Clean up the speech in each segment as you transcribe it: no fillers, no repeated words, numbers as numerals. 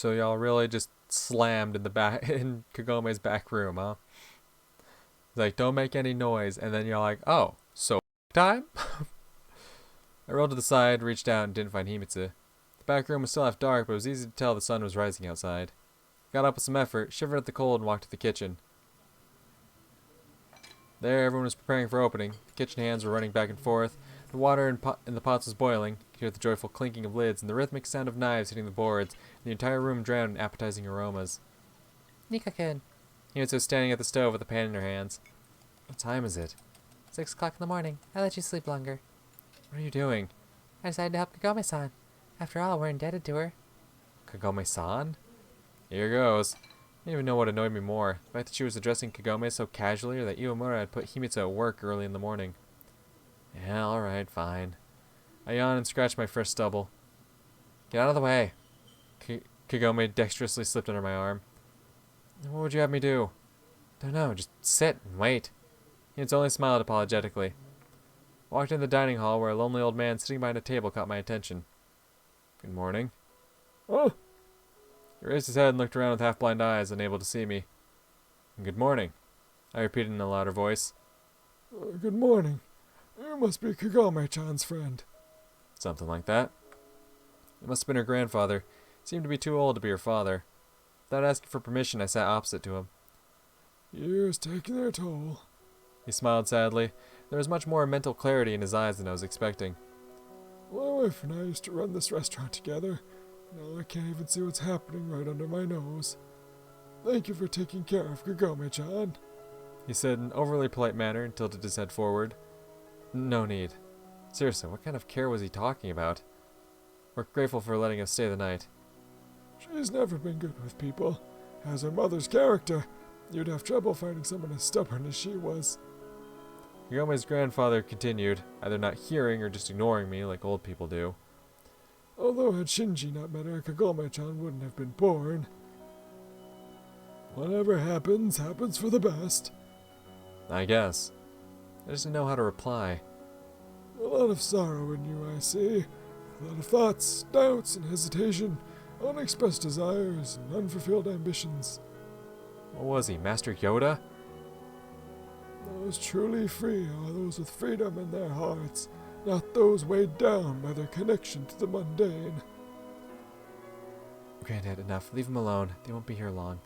So y'all really just slammed in the back in Kagome's back room, huh? Like, don't make any noise, and then you're like, oh, so time? I rolled to the side, reached out, and didn't find Himitsu. The back room was still half dark, but it was easy to tell the sun was rising outside. Got up with some effort, shivered at the cold, and walked to the kitchen. There, everyone was preparing for opening. The kitchen hands were running back and forth. The water in the pots was boiling. You could hear the joyful clinking of lids and the rhythmic sound of knives hitting the boards, and the entire room drowned in appetizing aromas. Nika-kun. Himitsu was standing at the stove with a pan in her hands. What time is it? 6 o'clock in the morning. I let you sleep longer. What are you doing? I decided to help Kagome-san. After all, we're indebted to her. Kagome-san? Here goes. I didn't even know what annoyed me more. The fact that she was addressing Kagome so casually, or that Iwamura had put Himitsu at work early in the morning. Yeah, alright, fine. I yawned and scratched my fresh stubble. Get out of the way. Kagome dexterously slipped under my arm. What would you have me do? Don't know, just sit and wait. Himitsu only smiled apologetically. Walked into the dining hall where a lonely old man sitting behind a table caught my attention. Good morning. Oh! He raised his head and looked around with half-blind eyes, unable to see me. Good morning, I repeated in a louder voice. Good morning. You must be Kagome-chan's friend. Something like that. It must have been her grandfather. He seemed to be too old to be her father. Without asking for permission, I sat opposite to him. Years taking their toll. He smiled sadly. There was much more mental clarity in his eyes than I was expecting. My wife and I used to run this restaurant together. Now I can't even see what's happening right under my nose. Thank you for taking care of Kagome-chan, he said in an overly polite manner and tilted his head forward. No need. Seriously, what kind of care was he talking about? We're grateful for letting us stay the night. She's never been good with people. Has her mother's character. You'd have trouble finding someone as stubborn as she was. Kagome's grandfather continued, either not hearing or just ignoring me like old people do. Although had Shinji not met her, Kagome-chan wouldn't have been born. Whatever happens, happens for the best. I guess. I just didn't know how to reply. A lot of sorrow in you, I see. A lot of thoughts, doubts, and hesitation. Unexpressed desires and unfulfilled ambitions. What was he, Master Yoda? Those truly free are those with freedom in their hearts, not those weighed down by their connection to the mundane. Granddad, enough. Leave him alone. They won't be here long.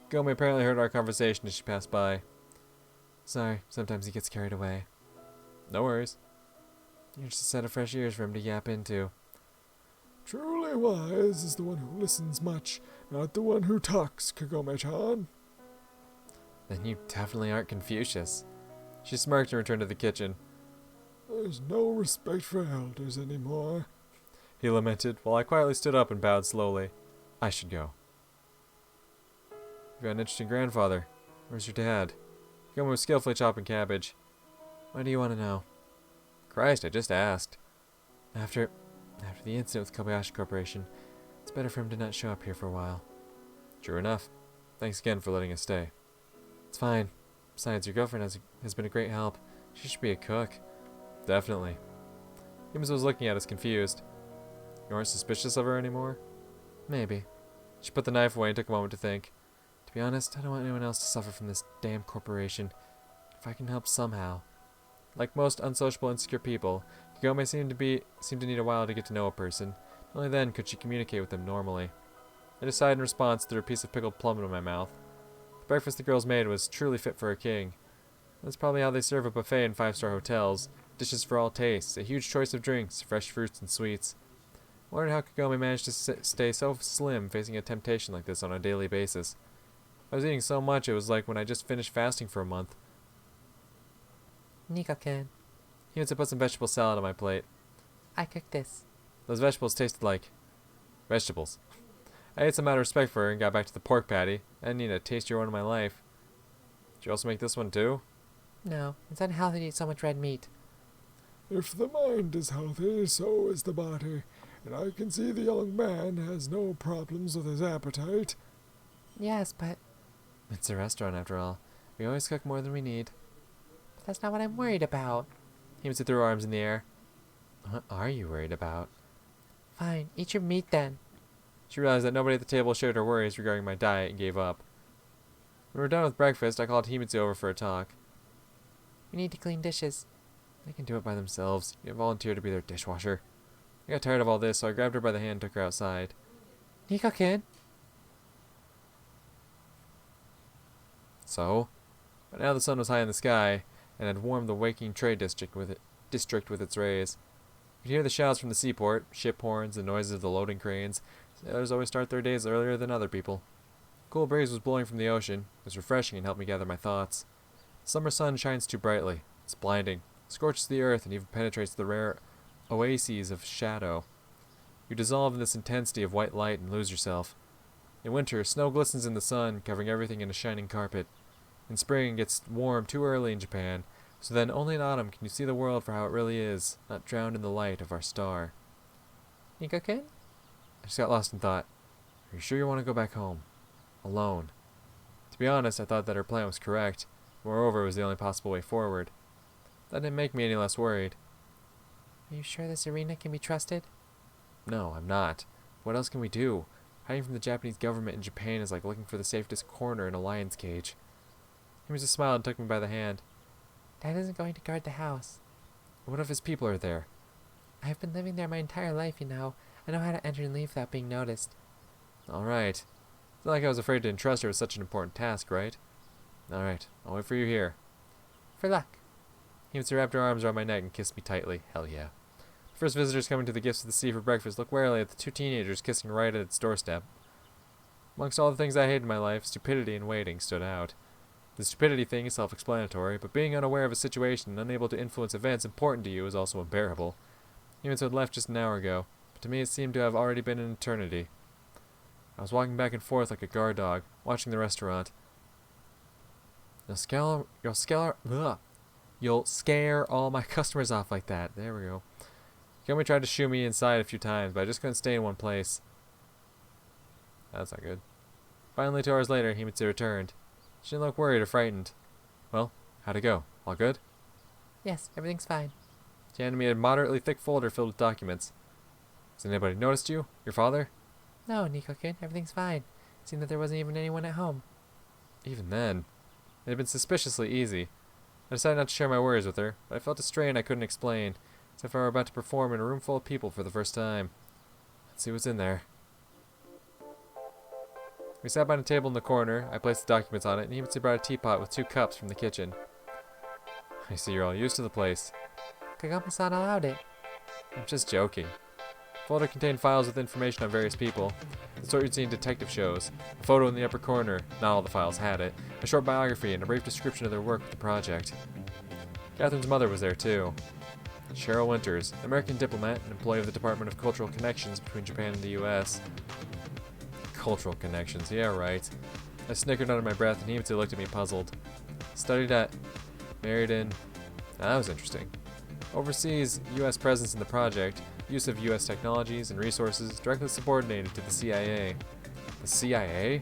Kagome apparently heard our conversation as she passed by. Sorry, sometimes he gets carried away. No worries. You're just a set of fresh ears for him to yap into. Truly wise is the one who listens much, not the one who talks, Kagome-chan. Then you definitely aren't Confucius. She smirked and returned to the kitchen. There's no respect for elders anymore, he lamented, while I quietly stood up and bowed slowly. I should go. You've got an interesting grandfather. Where's your dad? Kagome was skillfully chopping cabbage. Why do you want to know? Christ, I just asked. After the incident with Kobayashi Corporation, it's better for him to not show up here for a while. True enough. Thanks again for letting us stay. It's fine. Besides, your girlfriend has been a great help. She should be a cook. Definitely. Himitsu was looking at us confused. You aren't suspicious of her anymore? Maybe. She put the knife away and took a moment to think. To be honest, I don't want anyone else to suffer from this damn corporation. If I can help somehow. Like most unsociable, insecure people, Kagome seemed to need a while to get to know a person. Only then could she communicate with them normally. I decided in response threw a piece of pickled plum in my mouth. The breakfast the girls made was truly fit for a king. That's probably how they serve a buffet in 5-star hotels. Dishes for all tastes, a huge choice of drinks, fresh fruits and sweets. I wondered how Kagome managed to stay so slim facing a temptation like this on a daily basis. I was eating so much it was like when I just finished fasting for a month. Nika-kun, He went to put some vegetable salad on my plate. I cooked this. Those vegetables tasted like vegetables. I ate some out of respect for her and got back to the pork patty. I didn't need a tastier one in my life. Did you also make this one too? No, it's unhealthy to eat so much red meat. If the mind is healthy, so is the body, and I can see the young man has no problems with his appetite. Yes, but It's a restaurant after all. We always cook more than we need. that's not what I'm worried about. Himitsu threw her arms in the air. What are you worried about? Fine, eat your meat then. She realized that nobody at the table shared her worries regarding my diet and gave up. When we were done with breakfast, I called Himitsu over for a talk. We need to clean dishes. They can do it by themselves. You volunteered to be their dishwasher. I got tired of all this, so I grabbed her by the hand and took her outside. Nico-kun? So? By now the sun was high in the sky, and had warmed the waking trade district with its rays. You could hear the shouts from the seaport, ship horns, and noises of the loading cranes. Sailors always start their days earlier than other people. A cool breeze was blowing from the ocean. It was refreshing and helped me gather my thoughts. The summer sun shines too brightly. It's blinding. It scorches the earth and even penetrates the rare oases of shadow. You dissolve in this intensity of white light and lose yourself. In winter, snow glistens in the sun, covering everything in a shining carpet. In spring, it gets warm too early in Japan, so then only in autumn can you see the world for how it really is, not drowned in the light of our star. Nico-kun? I just got lost in thought. Are you sure you want to go back home? Alone? To be honest, I thought that her plan was correct. Moreover, it was the only possible way forward. That didn't make me any less worried. Are you sure this arena can be trusted? No, I'm not. What else can we do? Hiding from the Japanese government in Japan is like looking for the safest corner in a lion's cage. Himitsu smiled and took me by the hand. Dad isn't going to guard the house. What if his people are there? I've been living there my entire life, you know. I know how to enter and leave without being noticed. Alright. It's not like I was afraid to entrust her with such an important task, right? Alright, I'll wait for you here. For luck. Himitsu wrapped her arms around my neck and kissed me tightly. Hell yeah. The first visitors coming to the Gifts of the Sea for breakfast looked warily at the two teenagers kissing right at its doorstep. Amongst all the things I hated in my life, stupidity and waiting stood out. The stupidity thing is self-explanatory, but being unaware of a situation and unable to influence events important to you is also unbearable. Himitsu had left just an hour ago, but to me it seemed to have already been an eternity. I was walking back and forth like a guard dog, watching the restaurant. You'll scare all my customers off like that. There we go. Kagome tried to shoo me inside a few times, but I just couldn't stay in one place. That's not good. Finally, 2 hours later, Himitsu returned. She didn't look worried or frightened. Well, how'd it go? All good? Yes, everything's fine. She handed me a moderately thick folder filled with documents. Has anybody noticed you? Your father? No, Nico-kun, everything's fine. Seemed that there wasn't even anyone at home. Even then. It had been suspiciously easy. I decided not to share my worries with her, but I felt a strain I couldn't explain, as if I were about to perform in a room full of people for the first time. Let's see what's in there. We sat by a table in the corner. I placed the documents on it, and Himitsu brought a teapot with 2 cups from the kitchen. I see you're all used to the place. Kagome-san allowed it. I'm just joking. The folder contained files with information on various people, the sort you'd see in detective shows. A photo in the upper corner, not all the files had it, a short biography, and a brief description of their work with the project. Catherine's mother was there too. Cheryl Winters, an American diplomat and employee of the Department of Cultural Connections between Japan and the U.S. Cultural connections, yeah right. I snickered under my breath and Himitsu looked at me puzzled. Studied at, married in, that was interesting. Overseas U.S. presence in the project, use of U.S. technologies and resources directly subordinated to the CIA. The CIA?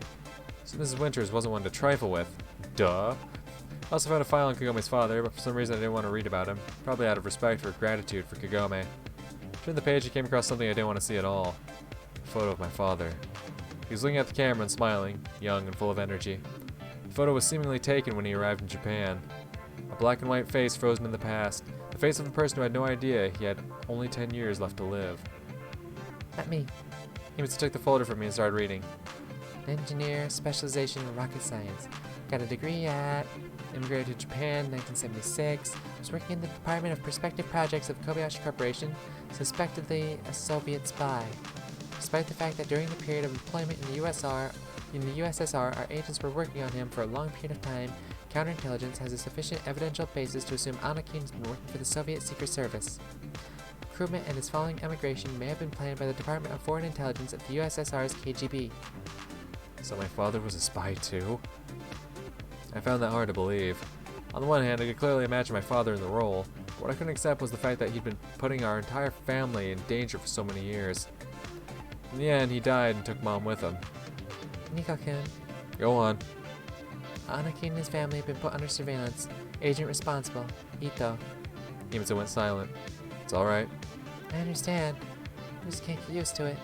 So Mrs. Winters wasn't one to trifle with. Duh. I also found a file on Kagome's father, but for some reason I didn't want to read about him, probably out of respect or gratitude for Kagome. Turned the page and came across something I didn't want to see at all. A photo of my father. He was looking at the camera and smiling, young and full of energy. The photo was seemingly taken when he arrived in Japan. A black and white face frozen in the past, the face of a person who had no idea he had only 10 years left to live. Not me. Himitsu took the folder from me and started reading. An engineer, specialization in rocket science. Got a degree at... Immigrated to Japan, 1976. Was working in the Department of Prospective Projects of Kobayashi Corporation. Suspectedly a Soviet spy. Despite the fact that during the period of employment in the USSR, our agents were working on him for a long period of time, counterintelligence has a sufficient evidential basis to assume Anakin has been working for the Soviet Secret Service. Recruitment and his following emigration may have been planned by the Department of Foreign Intelligence of the USSR's KGB. So my father was a spy too? I found that hard to believe. On the one hand, I could clearly imagine my father in the role, but what I couldn't accept was the fact that he'd been putting our entire family in danger for so many years. In the end, he died and took Mom with him. Nico-kun, Go on. Anakin and his family have been put under surveillance. Agent responsible, Ito. Himitsu went silent. It's alright. I understand. I just can't get used to it.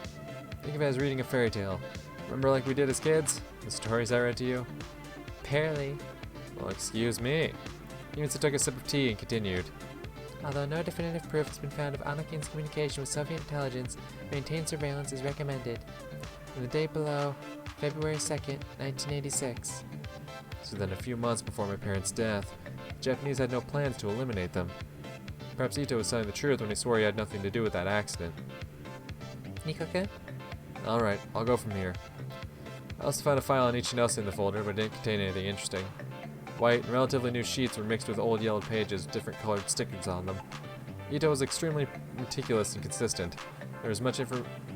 Think of it as reading a fairy tale. Remember like we did as kids? The stories I read to you? Barely. Well, excuse me. Himitsu took a sip of tea and continued. Although no definitive proof has been found of Anakin's communication with Soviet intelligence, maintained surveillance is recommended. And the date below, February 2nd, 1986. So then a few months before my parents' death, the Japanese had no plans to eliminate them. Perhaps Ito was telling the truth when he swore he had nothing to do with that accident. Nico-kun? Alright, I'll go from here. I also found a file on Ichinose in the folder, but it didn't contain anything interesting. White and relatively new sheets were mixed with old yellowed pages with different colored stickers on them. Ito was extremely meticulous and consistent. There was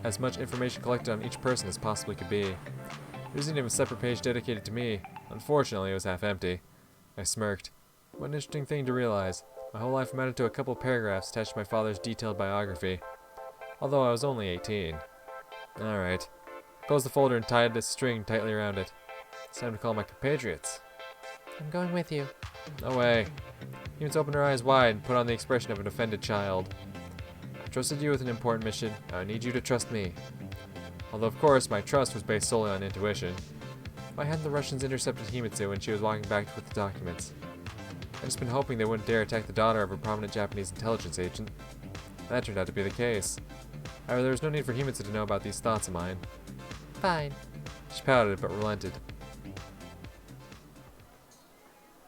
as much information collected on each person as possibly could be. There wasn't even a separate page dedicated to me. Unfortunately, it was half empty. I smirked. What an interesting thing to realize. My whole life amounted to a couple of paragraphs attached to my father's detailed biography. Although I was only 18. Alright. Closed the folder and tied this string tightly around it. It's time to call my compatriots. I'm going with you. No way. Himitsu opened her eyes wide and put on the expression of an offended child. I trusted you with an important mission. Now I need you to trust me. Although, of course, my trust was based solely on intuition. Why hadn't the Russians intercepted Himitsu when she was walking back with the documents? I'd just been hoping they wouldn't dare attack the daughter of a prominent Japanese intelligence agent. That turned out to be the case. However, there was no need for Himitsu to know about these thoughts of mine. Fine. She pouted, but relented.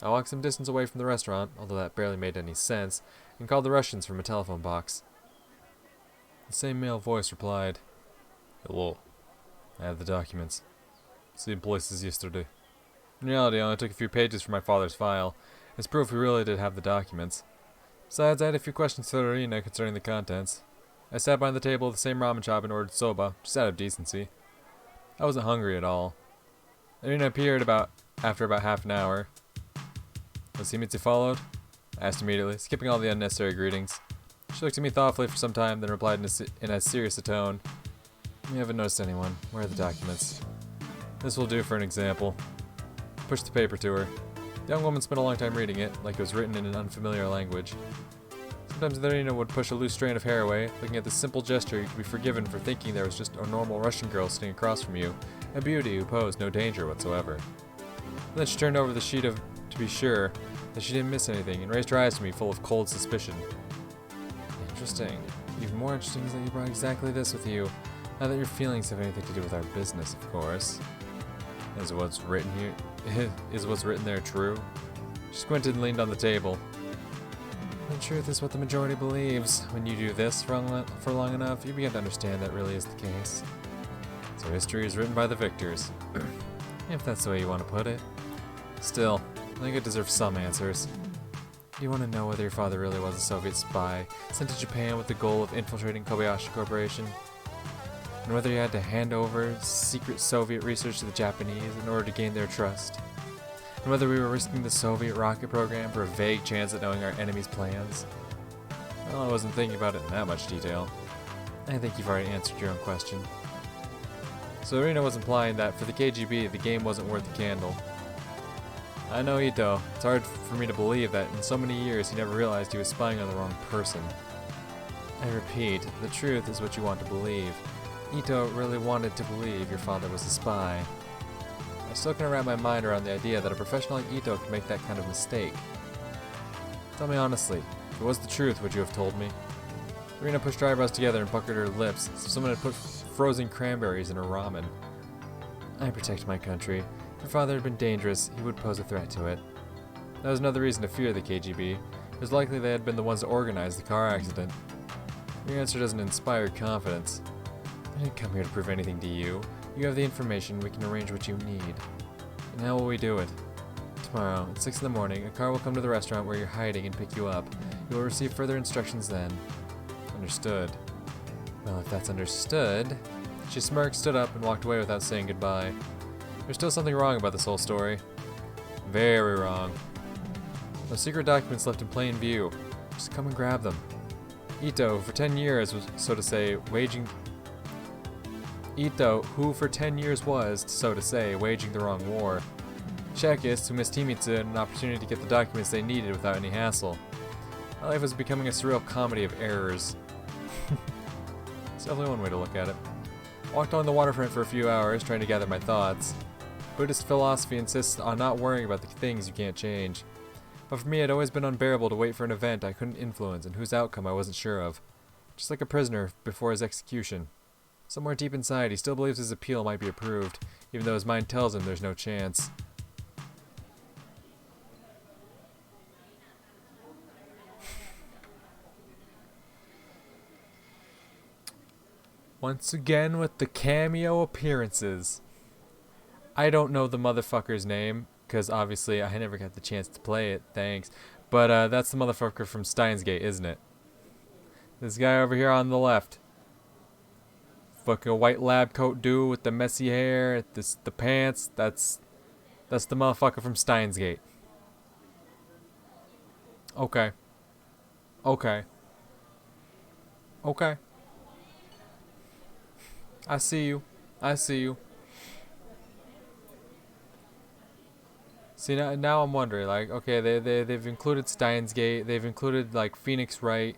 I walked some distance away from the restaurant, although that barely made any sense, and called the Russians from a telephone box. The same male voice replied, "Hello. I have the documents. Same place as yesterday." In reality, I only took a few pages from my father's file, as proof we really did have the documents. Besides, I had a few questions for Irina concerning the contents. I sat behind the table of the same ramen shop and ordered soba, just out of decency. I wasn't hungry at all. Irina appeared after about half an hour. Was Himitsu followed? I asked immediately, skipping all the unnecessary greetings. She looked at me thoughtfully for some time, then replied in as serious a tone. "We haven't noticed anyone. Where are the documents?" "This will do for an example." I pushed the paper to her. The young woman spent a long time reading it, like it was written in an unfamiliar language. Sometimes Irina would push a loose strand of hair away. Looking at this simple gesture, you could be forgiven for thinking there was just a normal Russian girl sitting across from you, a beauty who posed no danger whatsoever. Then she turned over the sheet to be sure that she didn't miss anything, and raised her eyes to me full of cold suspicion. Interesting. Even more interesting is that you brought exactly this with you. Not that your feelings have anything to do with our business, of course. Is what's written there true? She squinted and leaned on the table. The truth is what the majority believes. When you do this for long enough, you begin to understand that really is the case. So history is written by the victors. If that's the way you want to put it. Still, I think it deserves some answers. Do you want to know whether your father really was a Soviet spy, sent to Japan with the goal of infiltrating Kobayashi Corporation? And whether he had to hand over secret Soviet research to the Japanese in order to gain their trust? And whether we were risking the Soviet rocket program for a vague chance at knowing our enemy's plans? Well, I wasn't thinking about it in that much detail. I think you've already answered your own question. So Irina was implying that for the KGB, the game wasn't worth the candle. I know Ito. It's hard for me to believe that in so many years he never realized he was spying on the wrong person. I repeat, the truth is what you want to believe. Ito really wanted to believe your father was a spy. I still can't wrap my mind around the idea that a professional like Ito could make that kind of mistake. Tell me honestly, if it was the truth, would you have told me? Irina pushed her eyebrows together and puckered her lips, as if someone had put frozen cranberries in her ramen. I protect my country. If your father had been dangerous, he would pose a threat to it. That was another reason to fear the KGB. It was likely they had been the ones that organized the car accident. Your answer doesn't inspire confidence. I didn't come here to prove anything to you. You have the information, we can arrange what you need. And how will we do it? Tomorrow, at 6 in the morning, a car will come to the restaurant where you're hiding and pick you up. You will receive further instructions then. Understood. Well, if that's understood... She smirked, stood up, and walked away without saying goodbye. There's still something wrong about this whole story. Very wrong. Those secret documents left in plain view. Just come and grab them. Ito, who for 10 years was, so to say, waging the wrong war. Chekists, who missed Himitsu, had an opportunity to get the documents they needed without any hassle. My life was becoming a surreal comedy of errors. It's definitely one way to look at it. I walked along the waterfront for a few hours, trying to gather my thoughts. Buddhist philosophy insists on not worrying about the things you can't change. But for me, it had always been unbearable to wait for an event I couldn't influence and whose outcome I wasn't sure of. Just like a prisoner before his execution. Somewhere deep inside, he still believes his appeal might be approved, even though his mind tells him there's no chance. Once again with the cameo appearances. I don't know the motherfucker's name, because obviously I never got the chance to play it, thanks. But that's the motherfucker from Steins Gate, isn't it? This guy over here on the left. Fucking white lab coat dude with the messy hair, the pants, that's the motherfucker from Steins Gate. Okay. Okay. Okay. I see you. I see you. See, now I'm wondering, like, okay, they've included Steins Gate, they've included, like, Phoenix Wright,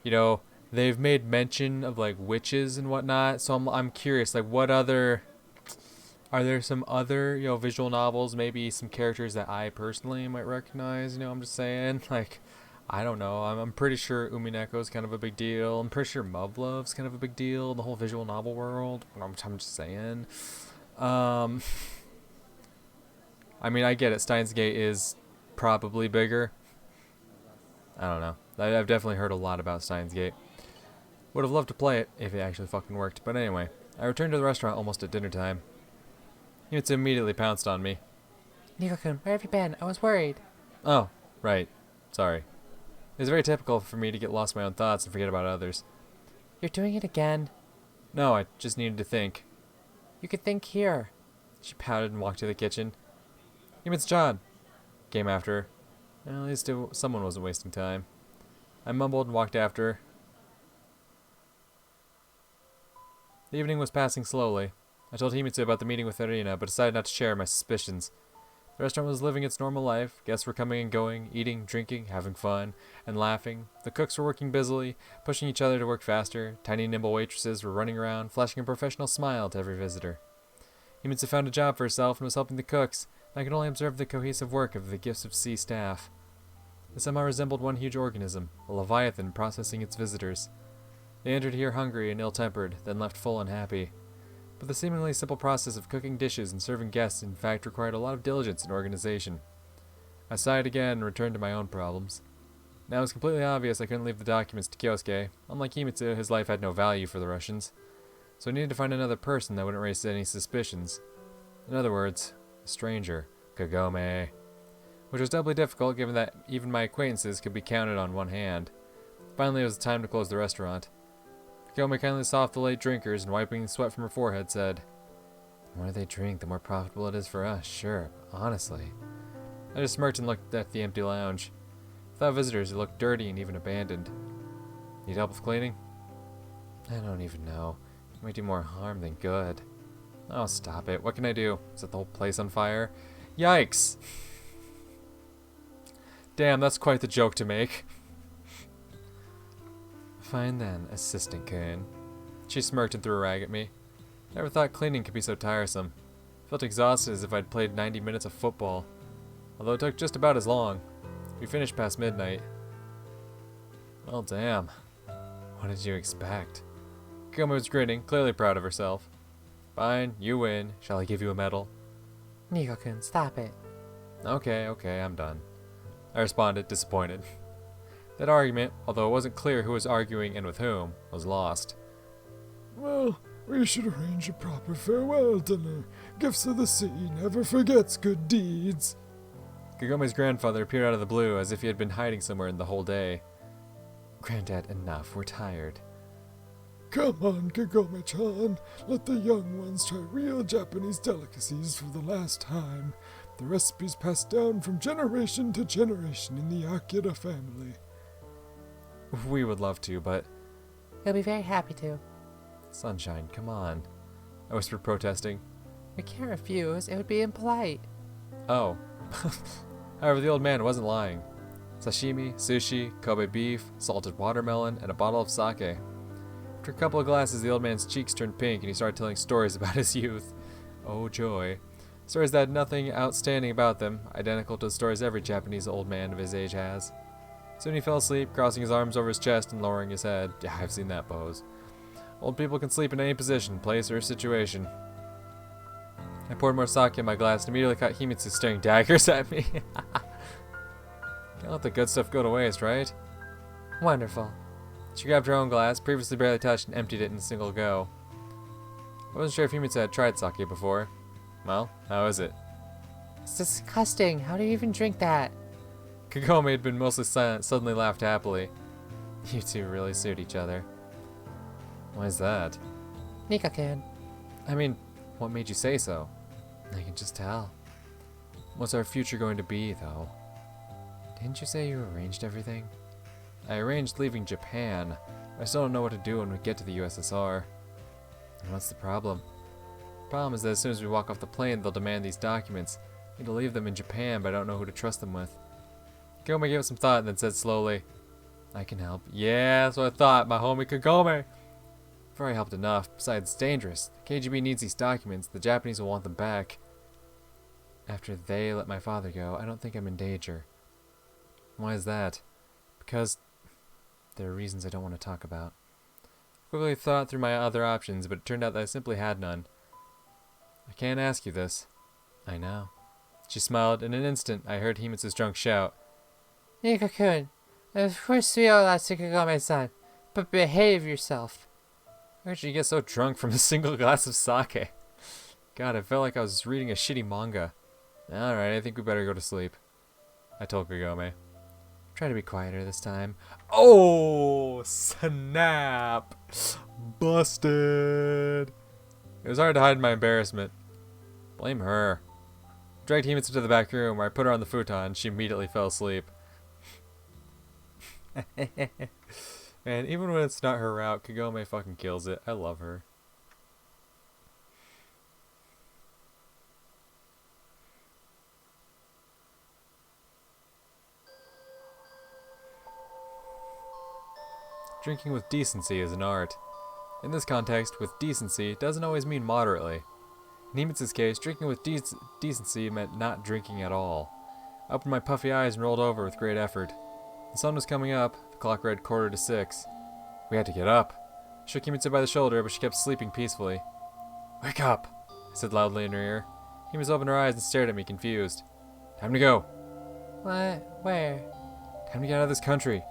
you know, they've made mention of, like, witches and whatnot, so I'm curious, like, what other, are there some other, you know, visual novels, maybe some characters that I personally might recognize, you know, I'm just saying, like, I don't know, I'm pretty sure Umineko is kind of a big deal, I'm pretty sure Muvlove's kind of a big deal in the whole visual novel world, I'm just saying, I mean, I get it. Steins Gate is probably bigger. I don't know. I've definitely heard a lot about Steins Gate. Would have loved to play it if it actually fucking worked. But anyway, I returned to the restaurant almost at dinner time. Himitsu immediately pounced on me. Nico-kun, where have you been? I was worried. Oh, right. Sorry. It's very typical for me to get lost in my own thoughts and forget about others. You're doing it again. No, I just needed to think. You could think here. She pouted and walked to the kitchen. Himitsu-chan came after her. Well, at least someone wasn't wasting time. I mumbled and walked after her. The evening was passing slowly. I told Himitsu about the meeting with Irina, but decided not to share my suspicions. The restaurant was living its normal life. Guests were coming and going, eating, drinking, having fun, and laughing. The cooks were working busily, pushing each other to work faster. Tiny, nimble waitresses were running around, flashing a professional smile to every visitor. Himitsu found a job for herself and was helping the cooks. I could only observe the cohesive work of the Gifts of Sea staff. It somehow resembled one huge organism, a leviathan processing its visitors. They entered here hungry and ill-tempered, then left full and happy. But the seemingly simple process of cooking dishes and serving guests in fact required a lot of diligence and organization. I sighed again and returned to my own problems. Now it was completely obvious I couldn't leave the documents to Kyosuke. Unlike Himitsu, his life had no value for the Russians. So I needed to find another person that wouldn't raise any suspicions. In other words, a stranger, Kagome. Which was doubly difficult given that even my acquaintances could be counted on one hand. Finally, it was time to close the restaurant. Kagome kindly saw off the late drinkers and wiping the sweat from her forehead said, "The more they drink, the more profitable it is for us, sure, but honestly." I just smirked and looked at the empty lounge. Without visitors, it looked dirty and even abandoned. Need help with cleaning? I don't even know. It might do more harm than good. Oh, stop it. What can I do? Set the whole place on fire? Yikes! Damn, that's quite the joke to make. Fine then, Assistant Kun. She smirked and threw a rag at me. Never thought cleaning could be so tiresome. Felt exhausted as if I'd played 90 minutes of football. Although it took just about as long. We finished past midnight. Well, damn. What did you expect? Kagome was grinning, clearly proud of herself. Fine, you win. Shall I give you a medal? Nico-kun, stop it. Okay, I'm done. I responded, disappointed. That argument, although it wasn't clear who was arguing and with whom, was lost. Well, we should arrange a proper farewell dinner. Gifts of the Sea never forgets good deeds. Kagome's grandfather appeared out of the blue as if he had been hiding somewhere the whole day. Granddad, enough. We're tired. Come on, Kagome-chan. Let the young ones try real Japanese delicacies for the last time. The recipes passed down from generation to generation in the Akira family. We would love to, but... He'll be very happy to. Sunshine, come on. I whispered, protesting. We can't refuse. It would be impolite. Oh. However, the old man wasn't lying. Sashimi, sushi, Kobe beef, salted watermelon, and a bottle of sake. After a couple of glasses, the old man's cheeks turned pink and he started telling stories about his youth. Oh joy. Stories that had nothing outstanding about them, identical to the stories every Japanese old man of his age has. Soon he fell asleep, crossing his arms over his chest and lowering his head. Yeah, I've seen that pose. Old people can sleep in any position, place, or situation. I poured more sake in my glass and immediately caught Himitsu staring daggers at me. Can't let the good stuff go to waste, right? Wonderful. She grabbed her own glass, previously barely touched, and emptied it in a single go. I wasn't sure if Himitsu had tried sake before. Well, how is it? It's disgusting. How do you even drink that? Kagome had been mostly silent, suddenly laughed happily. You two really suit each other. Why is that? Nika-can. I mean, what made you say so? I can just tell. What's our future going to be, though? Didn't you say you arranged everything? I arranged leaving Japan. I still don't know what to do when we get to the USSR. And what's the problem? The problem is that as soon as we walk off the plane, they'll demand these documents. I need to leave them in Japan, but I don't know who to trust them with. Kagome gave it some thought and then said slowly, I can help. Yeah, that's what I thought, my homie Kagome. I've already helped enough. Besides, it's dangerous. The KGB needs these documents. The Japanese will want them back. After they let my father go, I don't think I'm in danger. Why is that? Because there are reasons I don't want to talk about. I quickly thought through my other options, but it turned out that I simply had none. I can't ask you this. I know. She smiled. In an instant, I heard Himitsu's drunk shout. Nika-kun, of course we all ask Kagome-san, but behave yourself. Where did you get so drunk from a single glass of sake? God, I felt like I was reading a shitty manga. Alright, I think we better go to sleep. I told Kagome. Try to be quieter this time. Oh, snap! Busted! It was hard to hide my embarrassment. Blame her. I dragged Himitsu to the back room where I put her on the futon. She immediately fell asleep. Man, even when it's not her route, Kagome fucking kills it. I love her. Drinking with decency is an art. In this context, with decency doesn't always mean moderately. In Himitsu's case, drinking with decency meant not drinking at all. I opened my puffy eyes and rolled over with great effort. The sun was coming up. The clock read 5:45. We had to get up. I shook Himitsu by the shoulder, but she kept sleeping peacefully. Wake up! I said loudly in her ear. Himitsu opened her eyes and stared at me, confused. Time to go. What? Where? Time to get out of this country.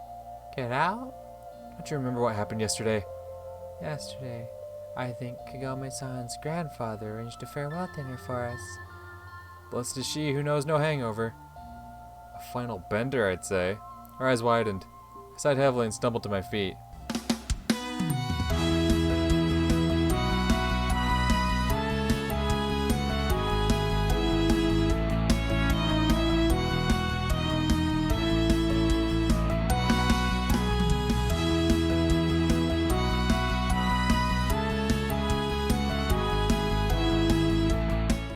Get out? Don't you remember what happened yesterday? Yesterday, I think Kagome-san's grandfather arranged a farewell dinner for us. Blessed is she who knows no hangover. A final bender, I'd say. Her eyes widened. I sighed heavily and stumbled to my feet.